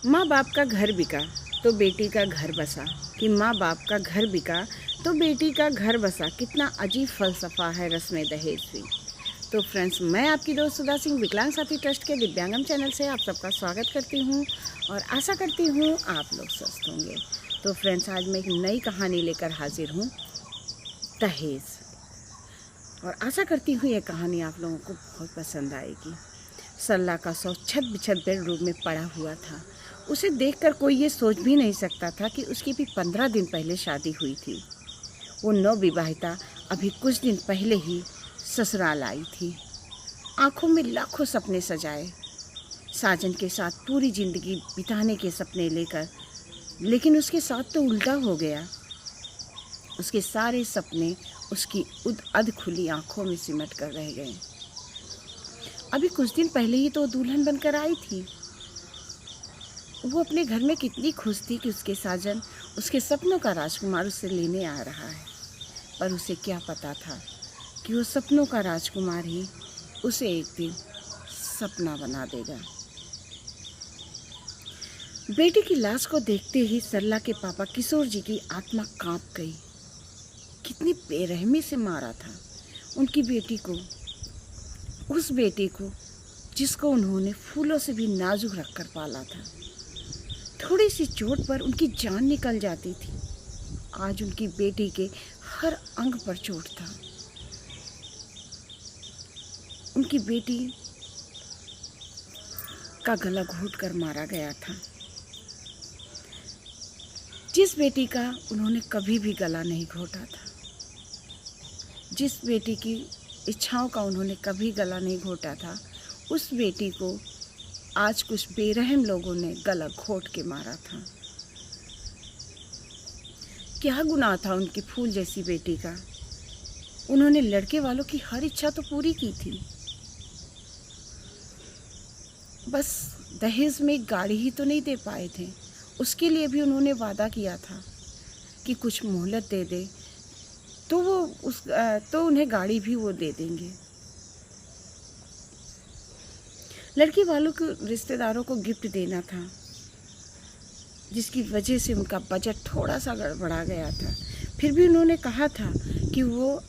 माँ बाप का घर बिका तो बेटी का घर बसा, कि माँ बाप का घर बिका तो बेटी का घर बसा। कितना अजीब फ़लसफ़ा है रस्म दहेज से। तो फ्रेंड्स, मैं आपकी दोस्त सुधा सिंह विकलांग साथी ट्रस्ट के दिव्यांगम चैनल से आप सबका स्वागत करती हूँ और आशा करती हूँ आप लोग स्वस्थ होंगे। तो फ्रेंड्स, आज मैं एक नई कहानी लेकर हाजिर हूँ, दहेज। और आशा करती हूँ ये कहानी आप लोगों को बहुत पसंद आएगी। सरला का शव छत बिछत बेडरूम में पड़ा हुआ था। उसे देखकर कोई ये सोच भी नहीं सकता था कि उसकी भी 15 दिन पहले शादी हुई थी। वो नवविवाहिता अभी कुछ दिन पहले ही ससुराल आई थी। आंखों में लाखों सपने सजाए, साजन के साथ पूरी जिंदगी बिताने के सपने लेकर, लेकिन उसके साथ तो उल्टा हो गया। उसके सारे सपने उसकी अध खुली आंखों में सिमट कर रह गए। अभी कुछ दिन पहले ही तो दुल्हन बनकर आई थी। वो अपने घर में कितनी खुश थी कि उसके साजन, उसके सपनों का राजकुमार उसे लेने आ रहा है। पर उसे क्या पता था कि वो सपनों का राजकुमार ही उसे एक दिन सपना बना देगा। बेटी की लाश को देखते ही सरला के पापा किशोर जी की आत्मा कांप गई। कितनी बेरहमी से मारा था उनकी बेटी को, उस बेटी को जिसको उन्होंने फूलों से भी नाजुक रखकर पाला था। थोड़ी सी चोट पर उनकी जान निकल जाती थी। आज उनकी बेटी के हर अंग पर चोट था। उनकी बेटी का गला घोट कर मारा गया था, जिस बेटी का उन्होंने कभी भी गला नहीं घोटा था, जिस बेटी की इच्छाओं का उन्होंने कभी गला नहीं घोटा था, उस बेटी को आज कुछ बेरहम लोगों ने गला घोट के मारा था। क्या गुनाह था उनकी फूल जैसी बेटी का? उन्होंने लड़के वालों की हर इच्छा तो पूरी की थी। बस दहेज में एक गाड़ी ही तो नहीं दे पाए थे। उसके लिए भी उन्होंने वादा किया था कि कुछ मोहलत दे दे तो उन्हें गाड़ी भी वो दे देंगे। लड़की वालों को रिश्तेदारों को गिफ्ट देना था, जिसकी वजह से उनका बजट थोड़ा सा गड़बड़ा गया था। फिर भी उन्होंने कहा था कि वो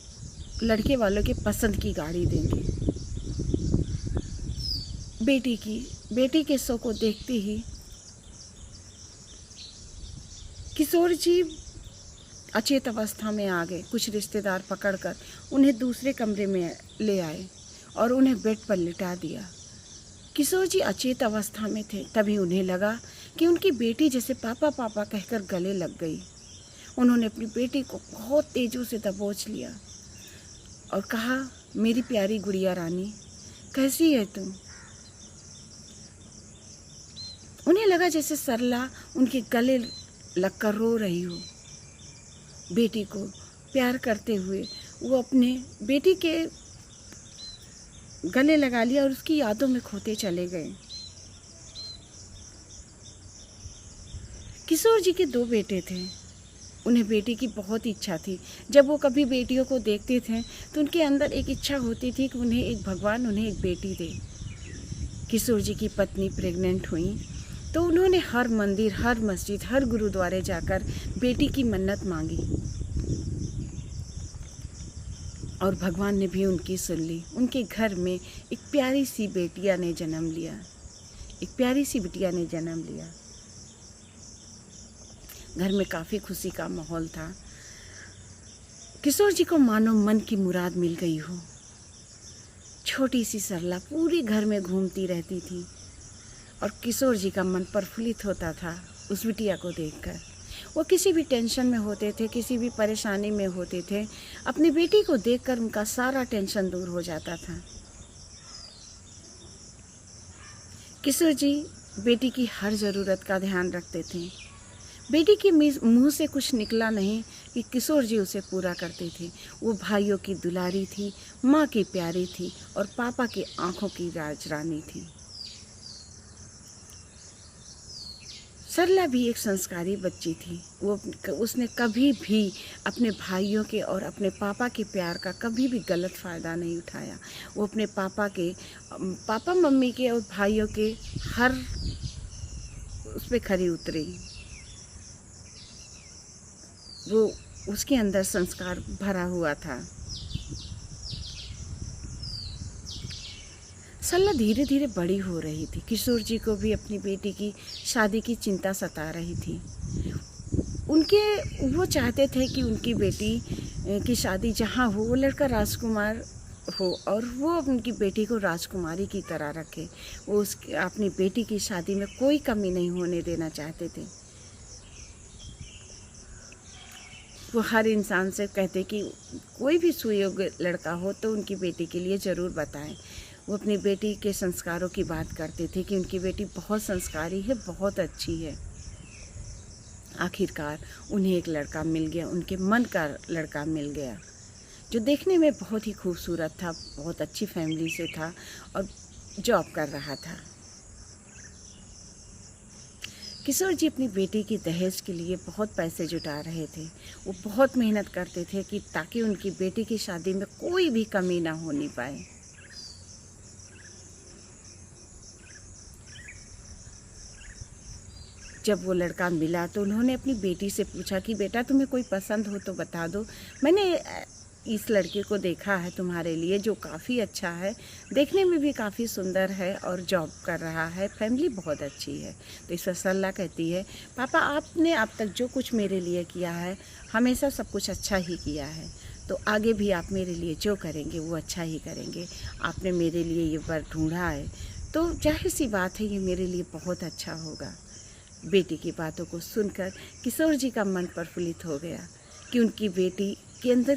लड़के वालों के पसंद की गाड़ी देंगे। बेटी के शव को देखते ही किशोर जी अचेत अवस्था में आ गए। कुछ रिश्तेदार पकड़कर उन्हें दूसरे कमरे में ले आए और उन्हें बेड पर लिटा दिया। किशोर जी अचेत अवस्था में थे। तभी उन्हें लगा कि उनकी बेटी जैसे पापा पापा कहकर गले लग गई। उन्होंने अपनी बेटी को बहुत तेजों से दबोच लिया और कहा, मेरी प्यारी गुड़िया रानी, कैसी है तुम? उन्हें लगा जैसे सरला उनके गले लगकर रो रही हो। बेटी को प्यार करते हुए वो अपने बेटी के गले लगा लिया और उसकी यादों में खोते चले गए। किशोर जी के 2 बेटे थे। उन्हें बेटी की बहुत इच्छा थी। जब वो कभी बेटियों को देखते थे तो उनके अंदर एक इच्छा होती थी कि भगवान उन्हें एक बेटी दे। किशोर जी की पत्नी प्रेग्नेंट हुई तो उन्होंने हर मंदिर, हर मस्जिद, हर गुरुद्वारे जाकर बेटी की मन्नत मांगी और भगवान ने भी उनकी सुन ली। उनके घर में एक प्यारी सी बिटिया ने जन्म लिया। घर में काफ़ी खुशी का माहौल था। किशोर जी को मानो मन की मुराद मिल गई हो। छोटी सी सरला पूरी घर में घूमती रहती थी और किशोर जी का मन प्रफुल्लित होता था उस बिटिया को देखकर। वो किसी भी टेंशन में होते थे, किसी भी परेशानी में होते थे, अपनी बेटी को देखकर उनका सारा टेंशन दूर हो जाता था। किशोर जी बेटी की हर ज़रूरत का ध्यान रखते थे। बेटी के मुंह से कुछ निकला नहीं कि किशोर जी उसे पूरा करते थे। वो भाइयों की दुलारी थी, माँ की प्यारी थी और पापा की आंखों की राजरानी थी। सरला भी एक संस्कारी बच्ची थी। उसने कभी भी अपने भाइयों के और अपने पापा के प्यार का कभी भी गलत फ़ायदा नहीं उठाया। वो अपने पापा मम्मी के और भाइयों के हर उस पर खरी उतरी। वो उसके अंदर संस्कार भरा हुआ था। सरला धीरे धीरे बड़ी हो रही थी। किशोर जी को भी अपनी बेटी की शादी की चिंता सता रही थी। वो चाहते थे कि उनकी बेटी की शादी जहाँ हो वो लड़का राजकुमार हो और वो उनकी बेटी को राजकुमारी की तरह रखे। वो अपनी बेटी की शादी में कोई कमी नहीं होने देना चाहते थे। वो हर इंसान से कहते कि कोई भी सुयोग्य लड़का हो तो उनकी बेटी के लिए ज़रूर बताएं। वो अपनी बेटी के संस्कारों की बात करते थे कि उनकी बेटी बहुत संस्कारी है, बहुत अच्छी है। आखिरकार उन्हें एक लड़का मिल गया, उनके मन का लड़का मिल गया, जो देखने में बहुत ही खूबसूरत था, बहुत अच्छी फैमिली से था और जॉब कर रहा था। किशोर जी अपनी बेटी की दहेज के लिए बहुत पैसे जुटा रहे थे। वो बहुत मेहनत करते थे कि ताकि उनकी बेटी की शादी में कोई भी कमी ना होनी पाए। जब वो लड़का मिला तो उन्होंने अपनी बेटी से पूछा कि बेटा तुम्हें कोई पसंद हो तो बता दो। मैंने इस लड़के को देखा है तुम्हारे लिए, जो काफ़ी अच्छा है, देखने में भी काफ़ी सुंदर है और जॉब कर रहा है, फैमिली बहुत अच्छी है। तो इस पर सरला कहती है पापा आपने अब तक जो कुछ मेरे लिए किया है हमेशा सब कुछ अच्छा ही किया है, तो आगे भी आप मेरे लिए जो करेंगे वो अच्छा ही करेंगे। आपने मेरे लिए ये वर ढूंढा है तो जाहिर सी बात है ये मेरे लिए बहुत अच्छा होगा। बेटी की बातों को सुनकर किशोर जी का मन प्रफुल्लित हो गया कि उनकी बेटी के अंदर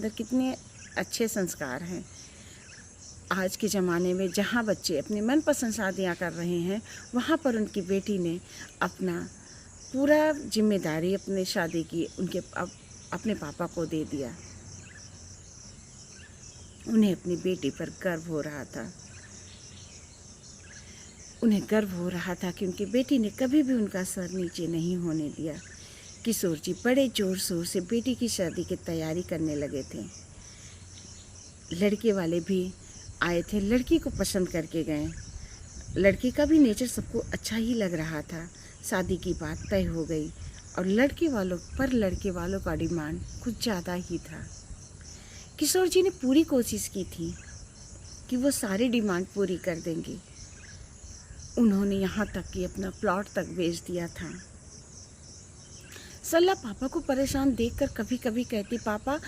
कितने अच्छे संस्कार हैं। आज के ज़माने में जहाँ बच्चे अपनी मनपसंद शादियाँ कर रहे हैं, वहाँ पर उनकी बेटी ने अपना पूरा जिम्मेदारी अपने शादी की अपने पापा को दे दिया। उन्हें अपनी बेटी पर गर्व हो रहा था। उन्हें गर्व हो रहा था कि उनकी बेटी ने कभी भी उनका सर नीचे नहीं होने दिया। किशोर जी बड़े ज़ोर शोर से बेटी की शादी की तैयारी करने लगे थे। लड़के वाले भी आए थे, लड़की को पसंद करके गए। लड़के का भी नेचर सबको अच्छा ही लग रहा था। शादी की बात तय हो गई और लड़के वालों का डिमांड कुछ ज़्यादा ही था। किशोर जी ने पूरी कोशिश की थी कि वो सारी डिमांड पूरी कर देंगे। उन्होंने यहाँ तक कि अपना प्लॉट तक बेच दिया था। सरला पापा को परेशान देखकर कभी कभी कहती पापा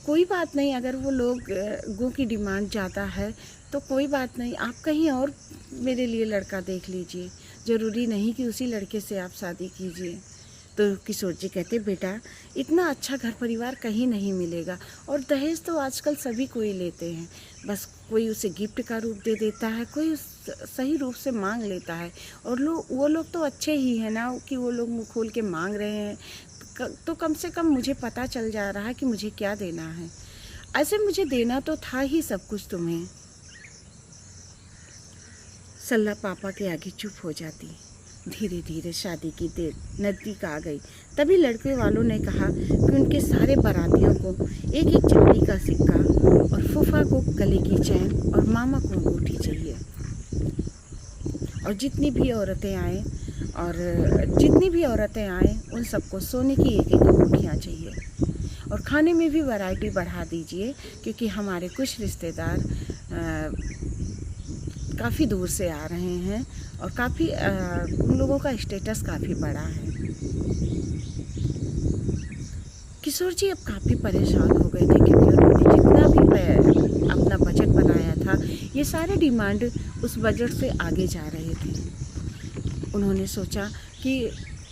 कोई बात नहीं, अगर वो लोगों की डिमांड ज़्यादा है तो कोई बात नहीं, आप कहीं और मेरे लिए लड़का देख लीजिए, ज़रूरी नहीं कि उसी लड़के से आप शादी कीजिए। तो किशोर जी कहते बेटा इतना अच्छा घर परिवार कहीं नहीं मिलेगा और दहेज तो आजकल सभी कोई लेते हैं, बस कोई उसे गिफ्ट का रूप दे देता है, कोई सही रूप से मांग लेता है और वो लोग तो अच्छे ही हैं ना कि वो लोग मुँह खोल के मांग रहे हैं, तो कम से कम मुझे पता चल जा रहा है कि मुझे क्या देना है। ऐसे मुझे देना तो था ही सब कुछ तुम्हें। सरला पापा के आगे चुप हो जाती। धीरे धीरे शादी की देर नज़दीक आ गई। तभी लड़के वालों ने कहा कि उनके सारे बारातियों को एक एक चांदी का सिक्का और फूफा को गले की चैन और मामा को अंगूठी चाहिए और जितनी भी औरतें आए उन सबको सोने की एक एक अंगूठियाँ चाहिए और खाने में भी वैरायटी बढ़ा दीजिए क्योंकि हमारे कुछ रिश्तेदार काफ़ी दूर से आ रहे हैं और काफ़ी उन लोगों का स्टेटस काफ़ी बड़ा है। किशोर जी अब काफ़ी परेशान हो गए थे क्योंकि उन्होंने जितना भी अपना बजट बनाया था ये सारे डिमांड उस बजट से आगे जा रहे थे। उन्होंने सोचा कि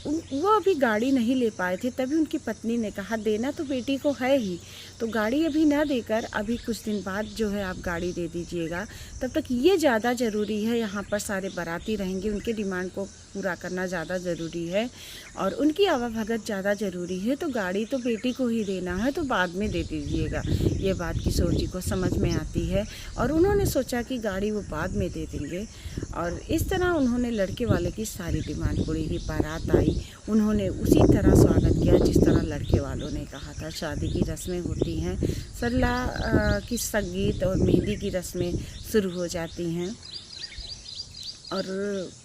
वो अभी गाड़ी नहीं ले पाए थे, तभी उनकी पत्नी ने कहा देना तो बेटी को है ही, तो गाड़ी अभी ना देकर अभी कुछ दिन बाद जो है आप गाड़ी दे दीजिएगा, तब तक ये ज़्यादा ज़रूरी है, यहाँ पर सारे बाराती रहेंगे, उनके डिमांड को पूरा करना ज़्यादा ज़रूरी है और उनकी आवाभगत ज़्यादा ज़रूरी है, तो गाड़ी तो बेटी को ही देना है तो बाद में दे दीजिएगा। ये बात किशोर जी को समझ में आती है और उन्होंने सोचा कि गाड़ी वो बाद में दे देंगे और इस तरह उन्होंने लड़के वाले की सारी डिमांड पूरी की। बारात आई, उन्होंने उसी तरह स्वागत किया जिस तरह लड़के वालों ने कहा था। शादी की रस्में होती हैं, सरला की संगीत और मेहंदी की रस्में शुरू हो जाती हैं और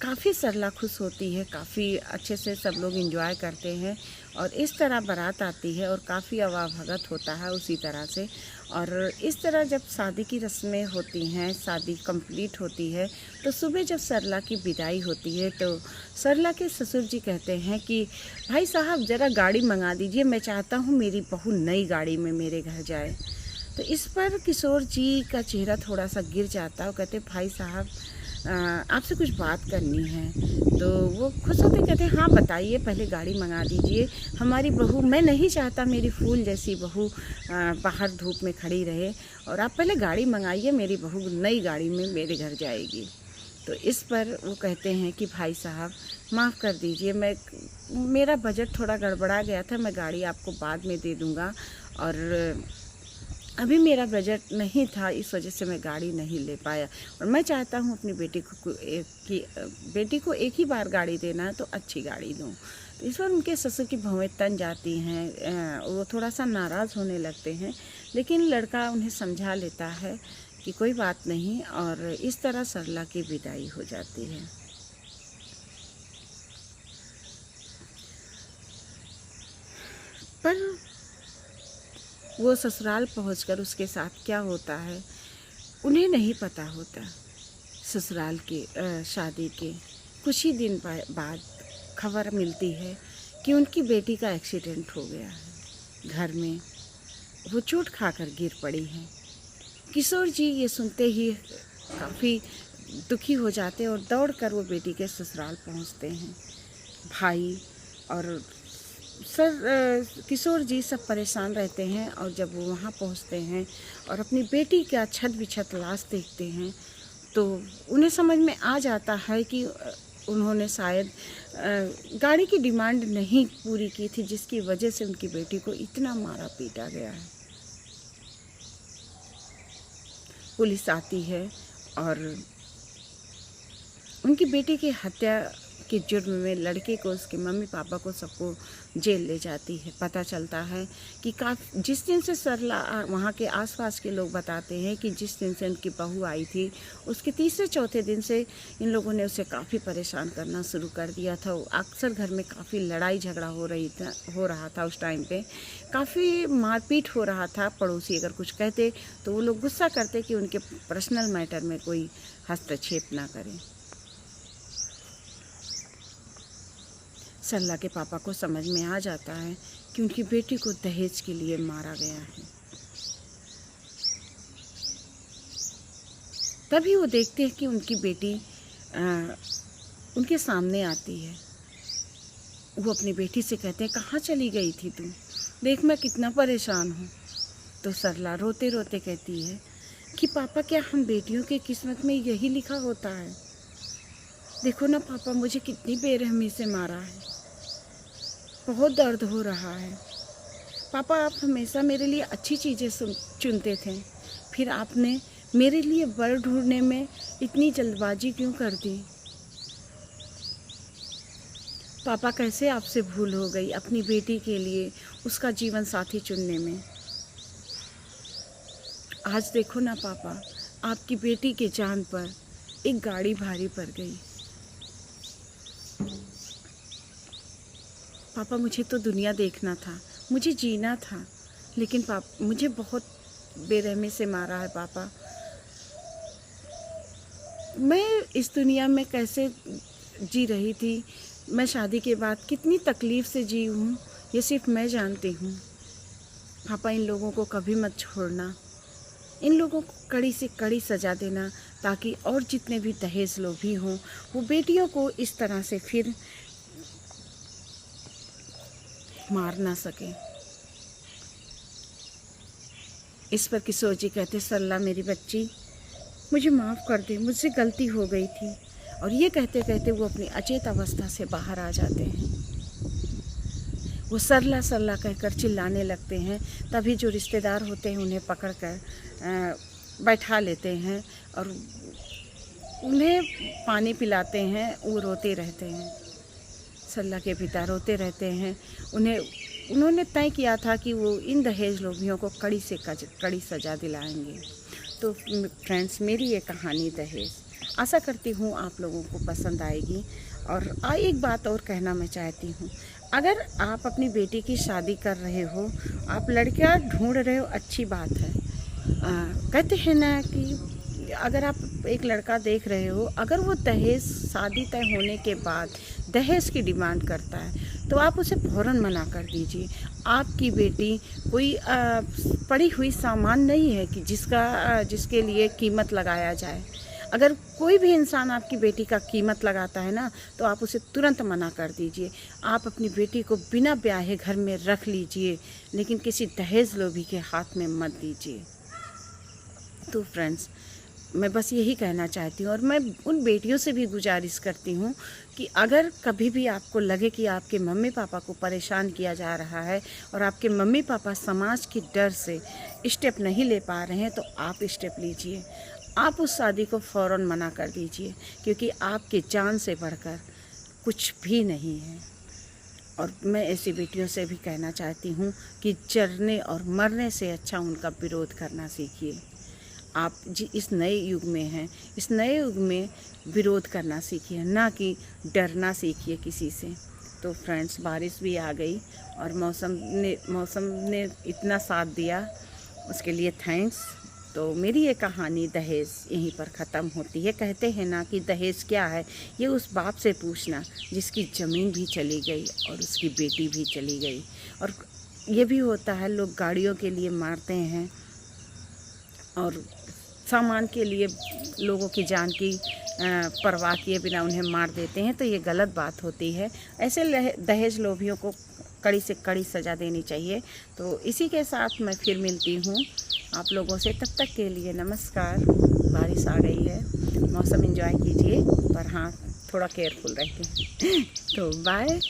काफ़ी सरला खुश होती है, काफ़ी अच्छे से सब लोग एंजॉय करते हैं और इस तरह बारात आती है और काफ़ी अवा भगत होता है उसी तरह से। और इस तरह जब शादी की रस्में होती हैं, शादी कंप्लीट होती है, तो सुबह जब सरला की विदाई होती है तो सरला के ससुर जी कहते हैं कि भाई साहब ज़रा गाड़ी मंगा दीजिए, मैं चाहता हूँ मेरी बहू नई गाड़ी में मेरे घर जाए। तो इस पर किशोर जी का चेहरा थोड़ा सा गिर जाता है और कहते भाई साहब आपसे कुछ बात करनी है। तो वो खुश होते कहते हाँ बताइए, पहले गाड़ी मंगा दीजिए, हमारी बहू, मैं नहीं चाहता मेरी फूल जैसी बहू बाहर धूप में खड़ी रहे, और आप पहले गाड़ी मंगाइए, मेरी बहू नई गाड़ी में मेरे घर जाएगी। तो इस पर वो कहते हैं कि भाई साहब माफ़ कर दीजिए, मेरा बजट थोड़ा गड़बड़ा गया था, मैं गाड़ी आपको बाद में दे दूँगा और अभी मेरा बजट नहीं था, इस वजह से मैं गाड़ी नहीं ले पाया, और मैं चाहता हूँ अपनी बेटी को एक ही बार गाड़ी देना है तो अच्छी गाड़ी दूँ। तो इस बार उनके ससुर की भवें तन जाती हैं, वो थोड़ा सा नाराज़ होने लगते हैं, लेकिन लड़का उन्हें समझा लेता है कि कोई बात नहीं, और इस तरह सरला की विदाई हो जाती है। पर वो ससुराल पहुंचकर उसके साथ क्या होता है उन्हें नहीं पता होता। ससुराल के शादी के कुछ ही दिन बाद खबर मिलती है कि उनकी बेटी का एक्सीडेंट हो गया है, घर में वो चोट खाकर गिर पड़ी है। किशोर जी ये सुनते ही काफ़ी दुखी हो जाते हैं और दौड़कर वो बेटी के ससुराल पहुंचते हैं। भाई और किशोर जी सब परेशान रहते हैं, और जब वो वहाँ पहुँचते हैं और अपनी बेटी का छत बिछत लाश देखते हैं तो उन्हें समझ में आ जाता है कि उन्होंने शायद गाड़ी की डिमांड नहीं पूरी की थी, जिसकी वजह से उनकी बेटी को इतना मारा पीटा गया है। पुलिस आती है और उनकी बेटी की हत्या के जुर्म में लड़के को, उसके मम्मी पापा को, सबको जेल ले जाती है। पता चलता है कि जिस दिन से सरला, वहाँ के आसपास के लोग बताते हैं कि जिस दिन से उनकी बहू आई थी उसके तीसरे चौथे दिन से इन लोगों ने उसे काफ़ी परेशान करना शुरू कर दिया था। अक्सर घर में काफ़ी लड़ाई झगड़ा हो रहा था उस टाइम पे, काफ़ी मारपीट हो रहा था। पड़ोसी अगर कुछ कहते तो वो लोग गुस्सा करते कि उनके पर्सनल मैटर में कोई हस्तक्षेप ना करें। सरला के पापा को समझ में आ जाता है कि उनकी बेटी को दहेज के लिए मारा गया है। तभी वो देखते हैं कि उनकी बेटी उनके सामने आती है। वो अपनी बेटी से कहते हैं कहाँ चली गई थी तुम, देख मैं कितना परेशान हूँ। तो सरला रोते रोते कहती है कि पापा क्या हम बेटियों की किस्मत में यही लिखा होता है? देखो ना पापा, मुझे कितनी बेरहमी से मारा है, बहुत दर्द हो रहा है। पापा आप हमेशा मेरे लिए अच्छी चीज़ें चुनते थे, फिर आपने मेरे लिए वर ढूंढने में इतनी जल्दबाजी क्यों कर दी? पापा कैसे आपसे भूल हो गई अपनी बेटी के लिए उसका जीवन साथी चुनने में? आज देखो ना पापा, आपकी बेटी के जान पर एक गाड़ी भारी पड़ गई। पापा मुझे तो दुनिया देखना था, मुझे जीना था, लेकिन मुझे बहुत बेरहमी से मारा है पापा। मैं इस दुनिया में कैसे जी रही थी, मैं शादी के बाद कितनी तकलीफ़ से जी हूँ, ये सिर्फ मैं जानती हूँ। पापा इन लोगों को कभी मत छोड़ना, इन लोगों को कड़ी से कड़ी सज़ा देना, ताकि और जितने भी दहेज लोभी हों वो बेटियों को इस तरह से फिर मार ना सके। इस पर किशोर जी कहते सरला मेरी बच्ची, मुझे माफ़ कर दे, मुझसे गलती हो गई थी। और ये कहते कहते वो अपनी अचेत अवस्था से बाहर आ जाते हैं। वो सरला सरला कहकर चिल्लाने लगते हैं। तभी जो रिश्तेदार होते हैं उन्हें पकड़ कर बैठा लेते हैं और उन्हें पानी पिलाते हैं। वो रोते रहते हैं, सरला के पिता रोते रहते हैं। उन्होंने तय किया था कि वो इन दहेज लोभियों को कड़ी से कड़ी सज़ा दिलाएंगे। तो फ्रेंड्स, मेरी ये कहानी दहेज आशा करती हूँ आप लोगों को पसंद आएगी। और एक बात और कहना मैं चाहती हूँ, अगर आप अपनी बेटी की शादी कर रहे हो, आप लड़कियां ढूंढ रहे हो, अच्छी बात है। कहते हैं ना कि अगर आप एक लड़का देख रहे हो, अगर वो दहेज शादी तय होने के बाद दहेज की डिमांड करता है तो आप उसे फ़ौरन मना कर दीजिए। आपकी बेटी कोई पड़ी हुई सामान नहीं है कि जिसके लिए कीमत लगाया जाए। अगर कोई भी इंसान आपकी बेटी का कीमत लगाता है ना, तो आप उसे तुरंत मना कर दीजिए। आप अपनी बेटी को बिना ब्याहे घर में रख लीजिए, लेकिन किसी दहेज लोभी के हाथ में मत दीजिए। तो फ्रेंड्स, मैं बस यही कहना चाहती हूँ, और मैं उन बेटियों से भी गुजारिश करती हूँ कि अगर कभी भी आपको लगे कि आपके मम्मी पापा को परेशान किया जा रहा है और आपके मम्मी पापा समाज के डर से स्टेप नहीं ले पा रहे हैं, तो आप स्टेप लीजिए। आप उस शादी को फ़ौरन मना कर दीजिए, क्योंकि आपकी जान से बढ़कर कुछ भी नहीं है। और मैं ऐसी बेटियों से भी कहना चाहती हूँ कि जरने और मरने से अच्छा उनका विरोध करना सीखिए। आप इस नए युग में हैं, इस नए युग में विरोध करना सीखिए, ना कि डरना सीखिए किसी से। तो फ्रेंड्स, बारिश भी आ गई और मौसम ने इतना साथ दिया, उसके लिए थैंक्स। तो मेरी ये कहानी दहेज यहीं पर ख़त्म होती है। कहते हैं ना कि दहेज क्या है, ये उस बाप से पूछना जिसकी ज़मीन भी चली गई और उसकी बेटी भी चली गई। और ये भी होता है, लोग गाड़ियों के लिए मारते हैं और सामान के लिए लोगों की जान की परवाह किए बिना उन्हें मार देते हैं, तो ये गलत बात होती है। ऐसे दहेज लोभियों को कड़ी से कड़ी सज़ा देनी चाहिए। तो इसी के साथ मैं फिर मिलती हूँ आप लोगों से, तब तक के लिए नमस्कार। बारिश आ गई है, मौसम एंजॉय कीजिए, पर हाँ, थोड़ा केयरफुल रहिए। तो बाय।